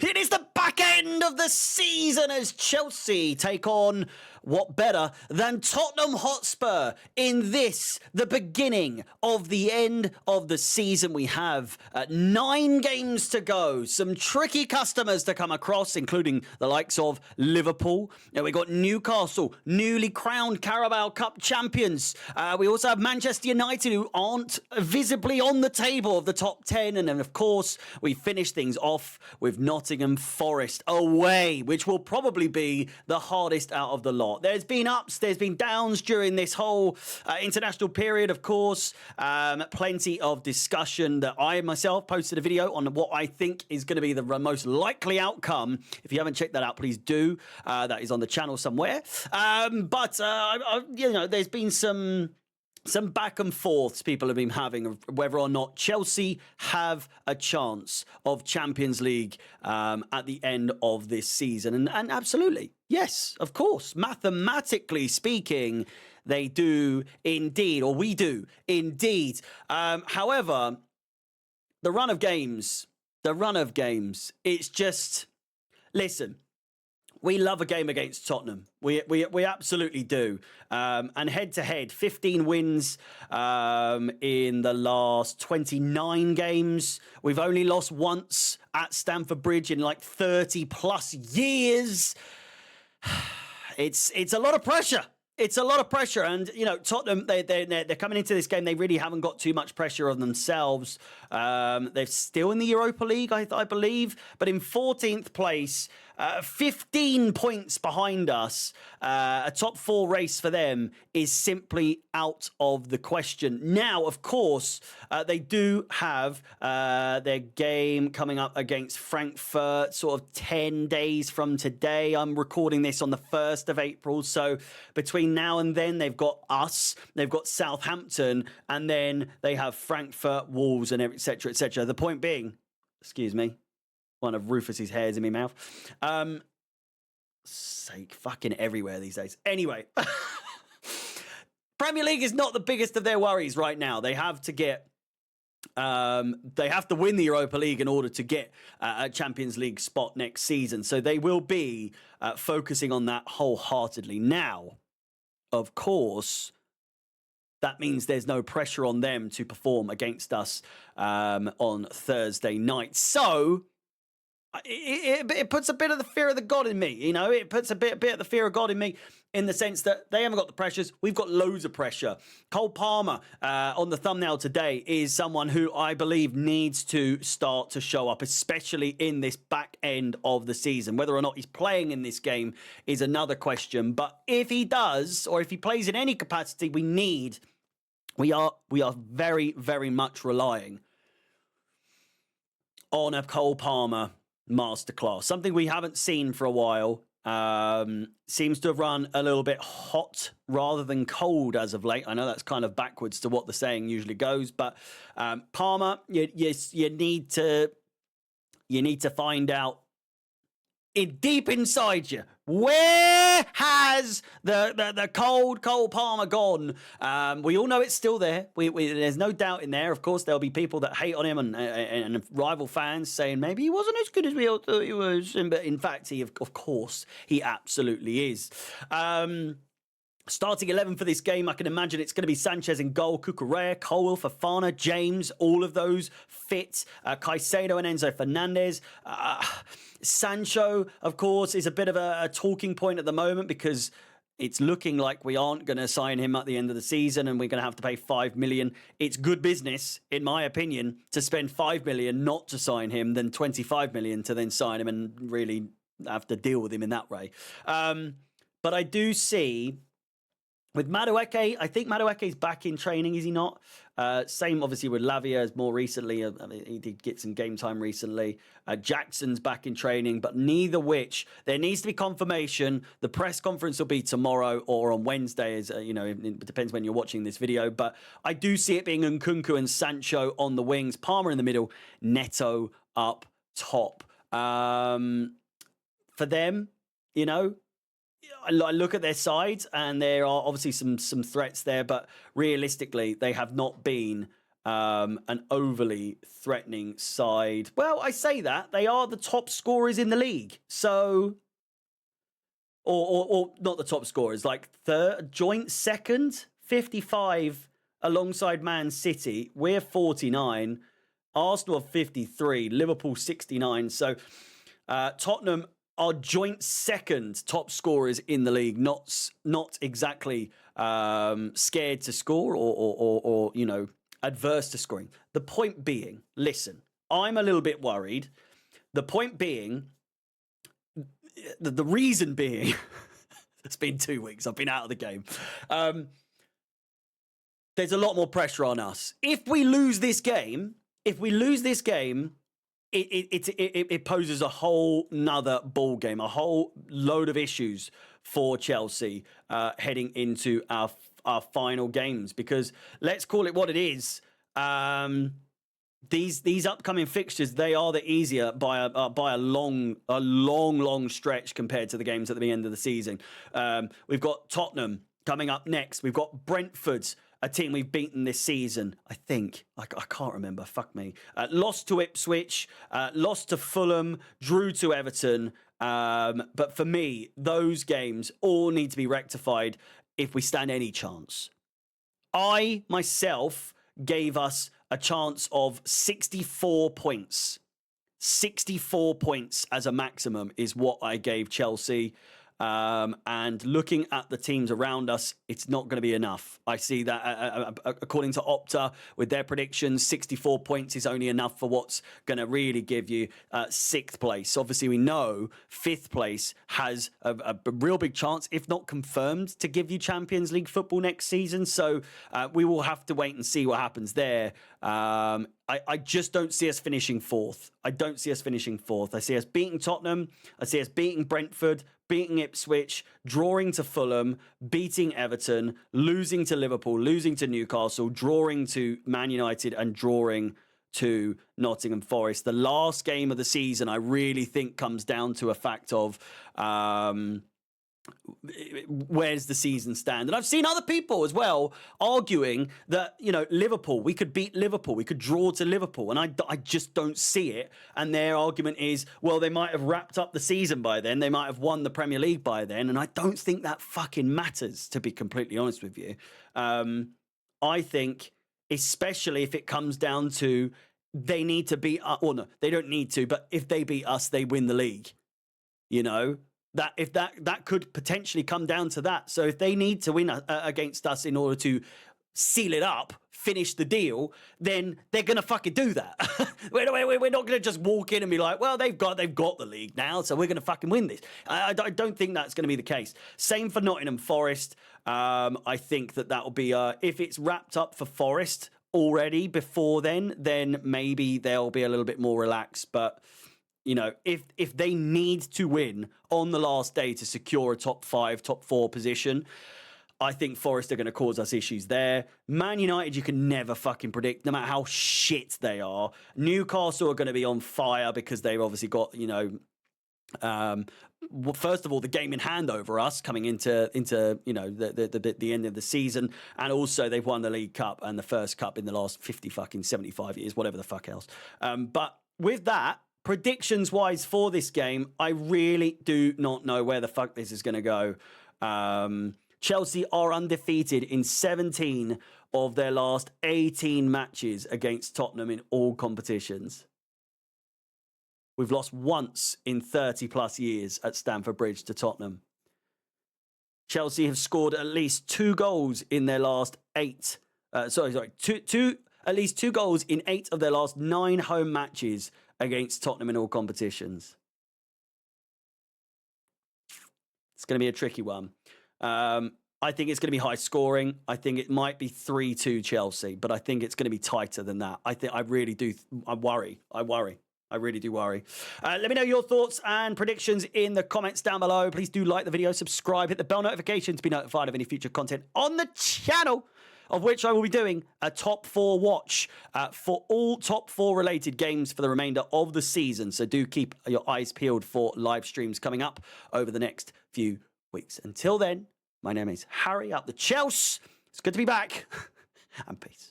It is the back end of the season as Chelsea take on what better than Tottenham Hotspur in this, the beginning of the end of the season. We have 9 games to go, some tricky customers to come across, including the likes of Liverpool. Now we got Newcastle, newly crowned Carabao Cup champions. We also have Manchester United, who aren't visibly on the table of the top 10. And then, of course, we finish things off with Nottingham Forest away, which will probably be the hardest out of the lot. There's been ups, there's been downs during this whole international period, of course. Plenty of discussion that I myself posted a video on what I think is going to be the most likely outcome. If you haven't checked that out, please do. That is on the channel somewhere. There's been some back and forths people have been having of whether or not Chelsea have a chance of Champions League at the end of this season. And absolutely, yes, of course, mathematically speaking, they do indeed, or we do indeed. However, the run of games, it's just, listen, we love a game against Tottenham. We absolutely do. And head-to-head, 15 wins in the last 29 games. We've only lost once at Stamford Bridge in like 30-plus years. It's a lot of pressure. It's a lot of pressure. And, you know, Tottenham, they're coming into this game. They really haven't got too much pressure on themselves. They're still in the Europa League, I believe. But in 14th place, 15 points behind us, a top 4 race for them is simply out of the question. Now, of course, they do have their game coming up against Frankfurt sort of 10 days from today. I'm recording this on the 1st of April. So between now and then, they've got us, they've got Southampton, and then they have Frankfurt, Wolves, and etc., etc. The point being, excuse me, one of Rufus's hairs in my mouth. Sake, fucking everywhere these days. Anyway, Premier League is not the biggest of their worries right now. They have to get, they have to win the Europa League in order to get a Champions League spot next season. So they will be focusing on that wholeheartedly. Now, of course, that means there's no pressure on them to perform against us on Thursday night. So it puts a bit of the fear of the God in me, you know. It puts a bit of the fear of God in me in the sense that they haven't got the pressures. We've got loads of pressure. Cole Palmer on the thumbnail today is someone who I believe needs to start to show up, especially in this back end of the season. Whether or not he's playing in this game is another question. But if he does, or if he plays in any capacity, we are very, very much relying on a Cole Palmer masterclass, something we haven't seen for a while. Seems to have run a little bit hot rather than cold as of late. I know that's kind of backwards to what the saying usually goes, but Palmer, you need to find out deep inside you, where has the cold Cole Palmer gone? We all know it's still there. There's no doubt in there. Of course, there'll be people that hate on him and rival fans saying maybe he wasn't as good as we all thought he was. But in fact, of course, he absolutely is. Starting 11 for this game, I can imagine it's going to be Sanchez in goal, Cucurella, Cole, Fofana, James, all of those fit. Caicedo and Enzo Fernandez. Sancho, of course, is a bit of a talking point at the moment because it's looking like we aren't going to sign him at the end of the season and we're going to have to pay 5 million. It's good business, in my opinion, to spend 5 million not to sign him than 25 million to then sign him and really have to deal with him in that way. But I do see with Madueke, I think Madueke's back in training, is he not? Same, obviously, with Lavia as more recently. I mean, he did get some game time recently. Jackson's back in training, but neither which. There needs to be confirmation. The press conference will be tomorrow or on Wednesday, as it depends when you're watching this video. But I do see it being Nkunku and Sancho on the wings, Palmer in the middle, Neto up top. For them, I look at their sides and there are obviously some threats there, but realistically, they have not been an overly threatening side. Well, I say that. They are the top scorers in the league. So, or not the top scorers, like third, joint second, 55 alongside Man City. We're 49. Arsenal are 53. Liverpool 69. So, Tottenham are joint second top scorers in the league, not exactly scared to score or you know, adverse to scoring. The point being, listen, I'm a little bit worried. The point being, the reason being, it's been 2 weeks. I've been out of the game. There's a lot more pressure on us. If we lose this game, it poses a whole nother ball game, a whole load of issues for Chelsea heading into our final games. Because let's call it what it is. These upcoming fixtures, they are the easier by a long stretch compared to the games at the end of the season. We've got Tottenham coming up next. We've got Brentford's, a team we've beaten this season, I think. I can't remember. Fuck me. Lost to Ipswich, lost to Fulham, drew to Everton. But for me, those games all need to be rectified if we stand any chance. I, myself, gave us a chance of 64 points. 64 points as a maximum is what I gave Chelsea. And looking at the teams around us, it's not going to be enough. I see that according to Opta, with their predictions, 64 points is only enough for what's going to really give you sixth place. Obviously, we know fifth place has a real big chance, if not confirmed, to give you Champions League football next season. So we will have to wait and see what happens there. I just don't see us finishing fourth. I don't see us finishing fourth. I see us beating Tottenham. I see us beating Brentford, beating Ipswich, drawing to Fulham, beating Everton, losing to Liverpool, losing to Newcastle, drawing to Man United, and drawing to Nottingham Forest. The last game of the season, I really think, comes down to a fact of where's the season stand. And I've seen other people as well arguing that, you know, Liverpool, we could beat Liverpool, we could draw to Liverpool, and I just don't see it. And their argument is, well, they might have wrapped up the season by then, they might have won the Premier League by then, and I don't think that fucking matters, to be completely honest with you. I think, especially if it comes down to they need to beat us, or no, they don't need to, but if they beat us, they win the league. You know, that could potentially come down to that. So if they need to win against us in order to seal it up, finish the deal, then they're gonna fucking do that. We're not gonna just walk in and be like, well, they've got the league now, so we're gonna fucking win this. I don't think that's gonna be the case. Same for Nottingham Forest. I think that will be if it's wrapped up for Forest already before then maybe they'll be a little bit more relaxed. But you know, if they need to win on the last day to secure a top 5, top 4 position, I think Forest are going to cause us issues there. Man United, you can never fucking predict, no matter how shit they are. Newcastle are going to be on fire because they've obviously got, you know, first of all, the game in hand over us coming into you know the end of the season, and also they've won the League Cup and the first cup in the last 75 years, whatever the fuck else. But with that, predictions wise for this game, I really do not know where the fuck this is going to go. Chelsea are undefeated in 17 of their last 18 matches against Tottenham in all competitions. We've lost once in 30 plus years at Stamford Bridge to Tottenham. Chelsea have scored at least 2 goals in their last 8. At least 2 goals in 8 of their last 9 home matches against Tottenham in all competitions. It's going to be a tricky one. I think it's going to be high scoring. I think it might be 3-2 Chelsea, but I think it's going to be tighter than that. I really do. I worry. I really do worry. Let me know your thoughts and predictions in the comments down below. Please do like the video, subscribe, hit the bell notification to be notified of any future content on the channel, of which I will be doing a top 4 watch for all top 4 related games for the remainder of the season. So do keep your eyes peeled for live streams coming up over the next few weeks. Until then, my name is Harry, out the Chelsea. It's good to be back, and peace.